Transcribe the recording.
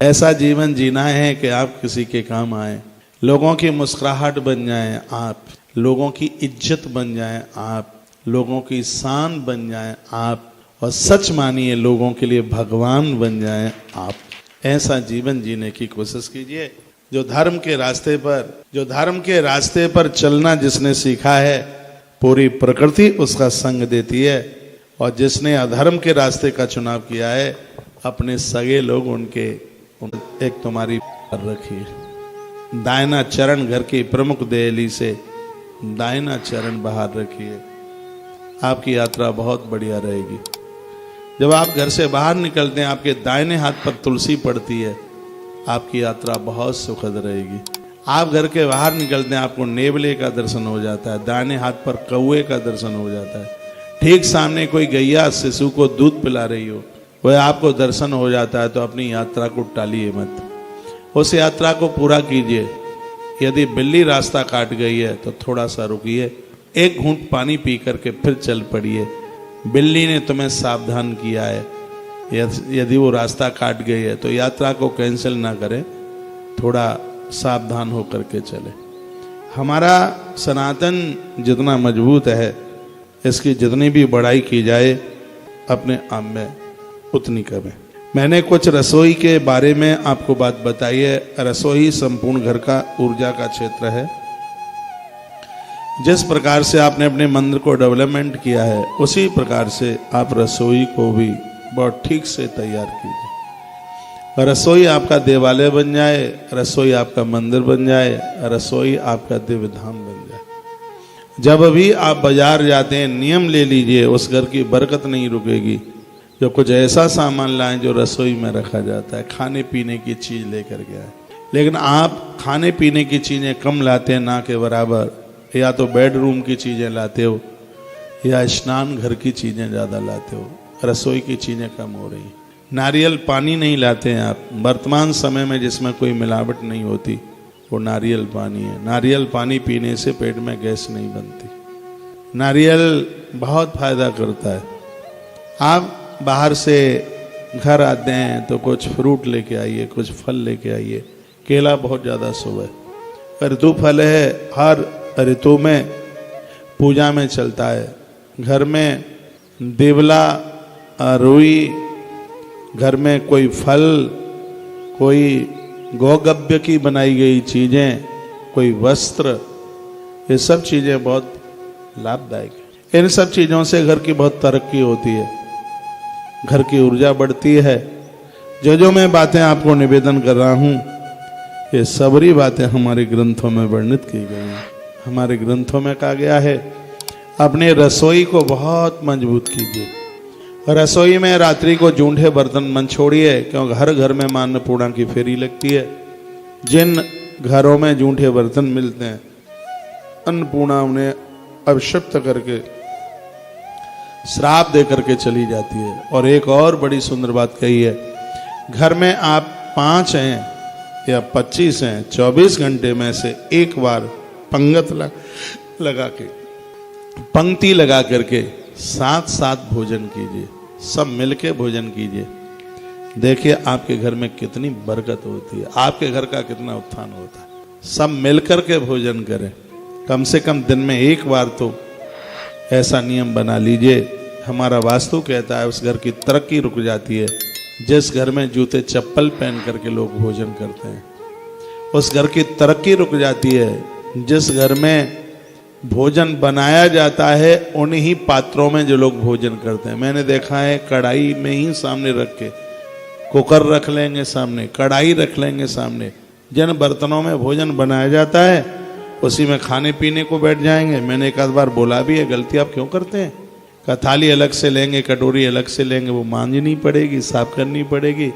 ऐसा जीवन जीना है कि आप किसी के काम आए, लोगों की मुस्कुराहट बन जाएं आप, लोगों की इज्जत बन जाएं आप, लोगों की शान बन जाएं आप, और सच मानिए लोगों के लिए भगवान बन जाएं आप। ऐसा जीवन जीने की कोशिश कीजिए। जो धर्म के रास्ते पर चलना जिसने सीखा है, पूरी प्रकृति उसका संग देती है। और जिसने अधर्म के रास्ते का चुनाव किया है, अपने सगे लोग एक तुम्हारी पर रखिए। दाहिना चरण घर की प्रमुख देहली से दाहिना चरण बाहर रखिए। आपकी यात्रा बहुत बढ़िया रहेगी। जब आप घर से बाहर निकलते हैं, आपके दाहिने हाथ पर तुलसी पड़ती है, आपकी यात्रा बहुत सुखद रहेगी। आप घर के बाहर निकलते हैं, आपको नेवले का दर्शन हो जाता है, दाहिने हाथ पर कौवे का दर्शन हो जाता है, ठीक सामने कोई गैया शिशु को दूध पिला रही हो, वह आपको दर्शन हो जाता है। तो अपनी यात्रा को टालिए मत, उस यात्रा को पूरा कीजिए। यदि बिल्ली रास्ता काट गई है तो थोड़ा सा रुकिए, एक घूंट पानी पी करके फिर चल पड़िए। बिल्ली ने तुम्हें सावधान किया है, यदि वो रास्ता काट गई है तो यात्रा को कैंसिल ना करें, थोड़ा सावधान होकर के चले। हमारा सनातन जितना मजबूत है, इसकी जितनी भी बड़ाई की जाए अपने आप में उतनी कम है। मैंने कुछ रसोई के बारे में आपको बात बताई है। रसोई संपूर्ण घर का ऊर्जा का क्षेत्र है। जिस प्रकार से आपने अपने मंदिर को डेवलपमेंट किया है, उसी प्रकार से आप रसोई को भी बहुत ठीक से तैयार कीजिए। रसोई आपका देवालय बन जाए, रसोई आपका मंदिर बन जाए, रसोई आपका दिव्य धाम बन जाए। जब भी आप बाजार जाते हैं, नियम ले लीजिए, उस घर की बरकत नहीं रुकेगी जो कुछ ऐसा सामान लाएं जो रसोई में रखा जाता है। खाने पीने की चीज लेकर के आए, लेकिन आप खाने पीने की चीजें कम लाते हैं, ना के बराबर। या तो बेडरूम की चीजें लाते हो, या स्नान घर की चीजें ज्यादा लाते हो, रसोई की चीजें कम हो रही। नारियल पानी नहीं लाते हैं आप। वर्तमान समय में जिसमें कोई मिलावट नहीं होती, वो नारियल पानी है। नारियल पानी पीने से पेट में गैस नहीं बनती। नारियल बहुत फायदा करता है। आप बाहर से घर आते हैं तो कुछ फ्रूट लेके आइए, कुछ फल लेके आइए। केला बहुत ज़्यादा शुभ है, ऋतु फल है, हर ऋतु में पूजा में चलता है। घर में देवला, रुई, घर में कोई फल, कोई गोगव्य की बनाई गई चीज़ें, कोई वस्त्र, ये सब चीज़ें बहुत लाभदायक है। इन सब चीज़ों से घर की बहुत तरक्की होती है, घर की ऊर्जा बढ़ती है। जो मैं बातें आपको निवेदन कर रहा हूँ, ये सबरी बातें हमारे ग्रंथों में वर्णित की गई हैं। हमारे ग्रंथों में कहा गया है, अपने रसोई को बहुत मजबूत कीजिए। रसोई में रात्रि को जूठे बर्तन मन छोड़िए, क्योंकि हर घर में मां अन्नपूर्णा की फेरी लगती है। जिन घरों में जूठे बर्तन मिलते हैं, अन्नपूर्णा उन्हें अभिशप्त करके श्राप दे करके चली जाती है। और एक और बड़ी सुंदर बात कही है, घर में आप 5 हैं या 25 हैं, 24 घंटे में से एक बार पंगत लगा के, पंक्ति लगा करके साथ भोजन कीजिए। सब मिलके भोजन कीजिए। देखिए आपके घर में कितनी बरकत होती है, आपके घर का कितना उत्थान होता है। सब मिलकर के भोजन करें। कम से कम दिन में एक बार तो ऐसा नियम बना लीजिए। हमारा वास्तु कहता है उस घर की तरक्की रुक जाती है जिस घर में जूते चप्पल पहन करके लोग भोजन करते हैं। उस घर की तरक्की रुक जाती है जिस घर में भोजन बनाया जाता है उन्हीं पात्रों में जो लोग भोजन करते हैं। मैंने देखा है कढ़ाई में ही सामने रख के, कुकर रख लेंगे सामने, कढ़ाई रख लेंगे सामने, जिन बर्तनों में भोजन बनाया जाता है उसी में खाने पीने को बैठ जाएंगे। मैंने एक आध बार बोला भी है, गलती आप क्यों करते हैं? थाली अलग से लेंगे, कटोरी अलग से लेंगे, वो मांजनी पड़ेगी, साफ करनी पड़ेगी।